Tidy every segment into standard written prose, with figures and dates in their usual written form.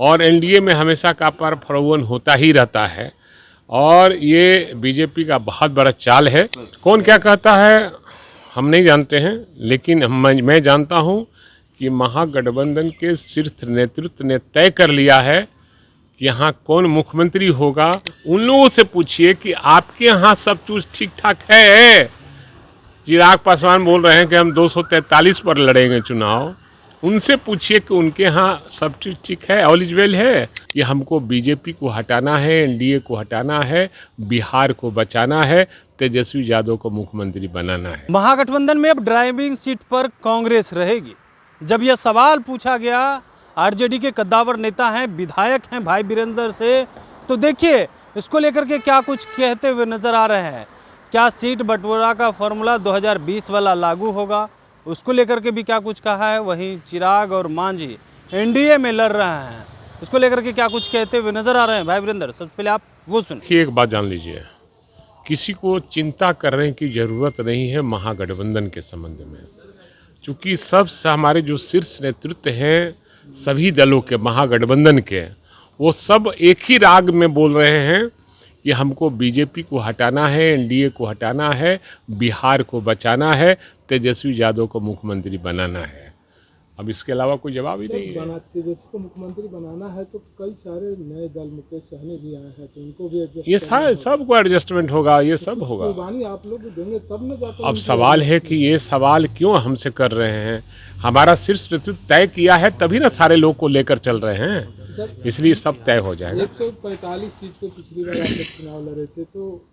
और एनडीए में हमेशा का परफॉर्मन होता ही रहता है और ये बीजेपी का बहुत बड़ा चाल है। कौन क्या कहता है हम नहीं जानते हैं, लेकिन मैं जानता हूं कि महागठबंधन के शीर्ष नेतृत्व ने तय कर लिया है कि यहाँ कौन मुख्यमंत्री होगा। उन लोगों से पूछिए कि आपके यहाँ सब कुछ ठीक ठाक है। चिराग पासवान बोल रहे हैं कि हम 243 पर लड़ेंगे चुनाव। उनसे पूछिए कि उनके यहाँ सब चीज़ ठीक है, ऑल इज वेल है। ये हमको बीजेपी को हटाना है, एनडीए को हटाना है, बिहार को बचाना है, तेजस्वी यादव को मुख्यमंत्री बनाना है। महागठबंधन में अब ड्राइविंग सीट पर कांग्रेस रहेगी। जब यह सवाल पूछा गया आरजेडी के कद्दावर नेता हैं, विधायक हैं भाई वीरेंद्र से, तो देखिए इसको लेकर के क्या कुछ कहते हुए नजर आ रहे हैं। क्या सीट बंटवारा का फॉर्मूला 2020 वाला लागू होगा, उसको लेकर के भी क्या कुछ कहा है। वहीं चिराग और मांझी एनडीए में लड़ रहे हैं, उसको लेकर के क्या कुछ कहते हुए नजर आ रहे हैं। भाई वीरेंद्र, सबसे पहले आप वो सुनिए। एक बात जान लीजिए, किसी को चिंता करने की जरूरत नहीं है महागठबंधन के संबंध में, क्योंकि सब हमारे जो शीर्ष नेतृत्व हैं सभी दलों के महागठबंधन के, वो सब एक ही राग में बोल रहे हैं कि हमको बीजेपी को हटाना है, एनडीए को हटाना है, बिहार को बचाना है, तेजस्वी यादव को मुख्यमंत्री बनाना है। अब इसके अलावा कोई जवाब ही नहीं है। तेजस्वी को मुख्यमंत्री बनाना है तो कई सारे नए दल, मुकेश सहनी भी आए हैं, तो उनको भी ये सबको एडजस्टमेंट होगा, ये सब होगा। आप लोग देंगे तब न जाकर। अब सवाल है कि ये सवाल क्यों हमसे कर रहे हैं। हमारा शीर्ष नेतृत्व तय किया है तभी ना सारे लोग को लेकर चल रहे हैं, इसलिए सब तय हो जाएगा। 145 सीट को पिछली बार आप चुनाव लड़े थे, तो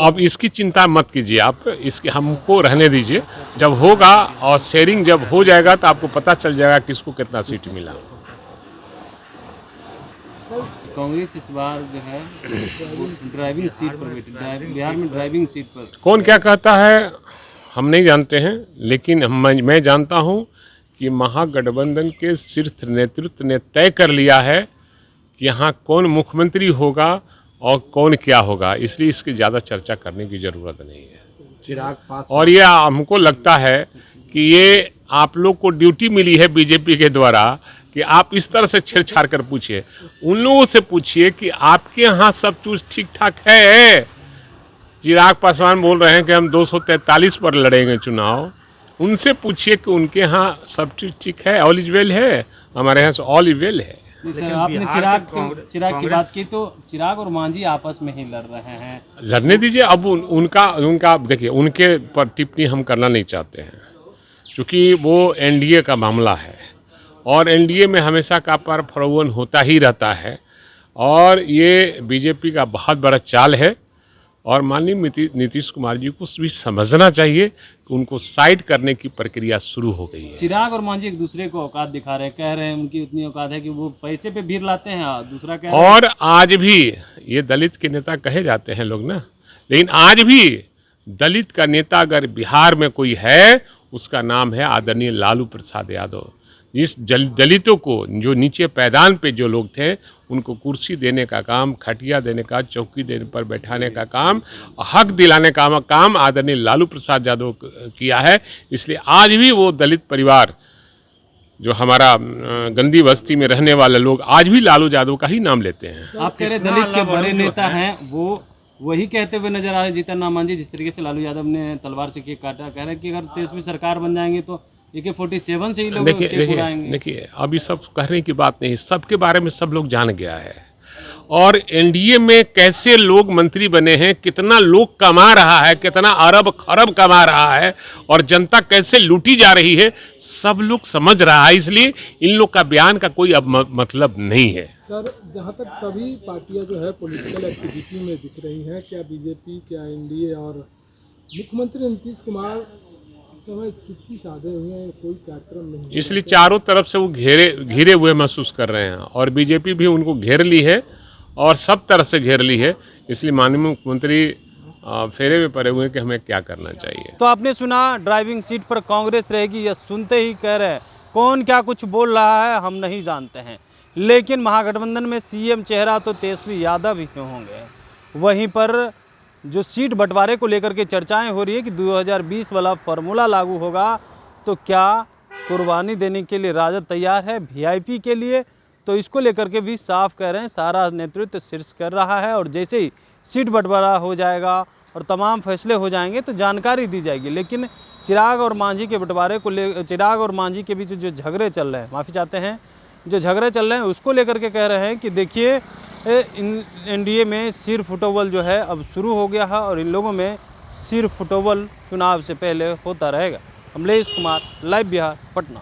अब इसकी चिंता मत कीजिए आप, इसके हमको रहने दीजिए। जब होगा और शेयरिंग जब हो जाएगा तो आपको पता चल जाएगा किसको कितना सीट मिला। कांग्रेस इस बार जो है ड्राइविंग सीट पर बैठी, बिहार में ड्राइविंग सीट पर। कौन क्या कहता है हम नहीं जानते हैं, लेकिन मैं जानता हूं कि महागठबंधन के शीर्ष नेतृत्व ने तय कर लिया है कि यहाँ कौन मुख्यमंत्री होगा और कौन क्या होगा, इसलिए इसकी ज़्यादा चर्चा करने की ज़रूरत नहीं है। चिराग पास और ये हमको लगता है कि ये आप लोग को ड्यूटी मिली है बीजेपी के द्वारा कि आप इस तरह से छेड़छाड़ कर पूछिए। उन लोगों से पूछिए कि आपके यहाँ सब कुछ ठीक ठाक है। चिराग पासवान बोल रहे हैं कि हम 243 पर लड़ेंगे चुनाव। उनसे पूछिए कि उनके यहाँ सब चीज़ ठीक है, ऑल इज वेल है। हमारे यहाँ से ऑल इज वेल है। आपने चिराग की बात की, तो चिराग और मांझी आपस में ही लड़ रहे हैं। लड़ने दीजिए। अब उनका देखिए, उनके पर टिप्पणी हम करना नहीं चाहते हैं, क्योंकि वो एनडीए का मामला है और एनडीए में हमेशा का परफॉर्मन होता ही रहता है और ये बीजेपी का बहुत बड़ा चाल है। और माननीय नीतीश कुमार जी को भी समझना चाहिए कि उनको साइड करने की प्रक्रिया शुरू हो गई है। चिराग और मांझी एक दूसरे को औकात दिखा रहे हैं, कह रहे हैं उनकी उतनी औकात है कि वो पैसे पे भीड़ लाते हैं, दूसरा कह रहे हैं। और आज भी ये दलित के नेता कहे जाते हैं लोग ना, लेकिन आज भी दलित का नेता अगर बिहार में कोई है, उसका नाम है आदरणीय लालू प्रसाद यादव। जिस दलितों को, जो नीचे पैदान पे जो लोग थे, उनको कुर्सी देने का काम, खटिया देने का, चौकी देने पर बैठाने का काम, हक दिलाने का काम आदरणीय लालू प्रसाद यादव किया है। इसलिए आज भी वो दलित परिवार, जो हमारा गंदी बस्ती में रहने वाले लोग, आज भी लालू यादव का ही नाम लेते हैं। आप कह रहे दलित के बड़े नेता हैं, वो वही कहते हुए नजर आ रहे जीतन राम मांझी, जिस तरीके से लालू यादव ने तलवार से केक काटा, कह रहे हैं कि अगर तेजस्वी सरकार बन जाएंगे तो AK-47 से ही लोग देखिए अभी सब कहने की बात नहीं, सबके बारे में सब लोग जान गया है। और एनडीए में कैसे लोग मंत्री बने हैं, कितना लोग कमा रहा है, कितना अरब खरब कमा रहा है और जनता कैसे लूटी जा रही है, सब लोग समझ रहा है। इसलिए इन लोग का बयान का कोई अब मतलब नहीं है। सर, जहाँ तक सभी पार्टियां जो है पॉलिटिकल एक्टिविटी में दिख रही हैं, क्या बीजेपी, क्या एनडीए और मुख्यमंत्री नीतीश कुमार समय चुप्पी साधे हुए हैं, कोई कार्यक्रम नहीं, इसलिए चारों तरफ से वो घिरे हुए महसूस कर रहे हैं और बीजेपी भी उनको घेर ली है और सब तरह से घेर ली है। इसलिए माननीय मुख्यमंत्री फेरे में पड़े हुए हैं कि हमें क्या करना चाहिए। तो आपने सुना ड्राइविंग सीट पर कांग्रेस रहेगी, यह सुनते ही कह रहे हैं कौन क्या कुछ बोल रहा है हम नहीं जानते हैं, लेकिन महागठबंधन में सीएम चेहरा तो तेजस्वी यादव ही होंगे। वहीं पर जो सीट बंटवारे को लेकर के चर्चाएं हो रही है कि 2020 वाला फार्मूला लागू होगा, तो क्या कुर्बानी देने के लिए राजद तैयार है वीआईपी के लिए, तो इसको लेकर के भी साफ कह रहे हैं सारा नेतृत्व शीर्ष कर रहा है। और जैसे ही सीट बंटवारा हो जाएगा और तमाम फैसले हो जाएंगे तो जानकारी दी जाएगी। लेकिन चिराग और मांझी के बंटवारे को चिराग और मांझी के बीच जो झगड़े चल रहे हैं, माफ़ी चाहते हैं, जो झगड़े चल रहे हैं उसको लेकर के कह रहे हैं कि देखिए एनडीए में सिर फुटबॉल जो है अब शुरू हो गया है और इन लोगों में सिर फुटबॉल चुनाव से पहले होता रहेगा। कमलेश कुमार, लाइव बिहार, पटना।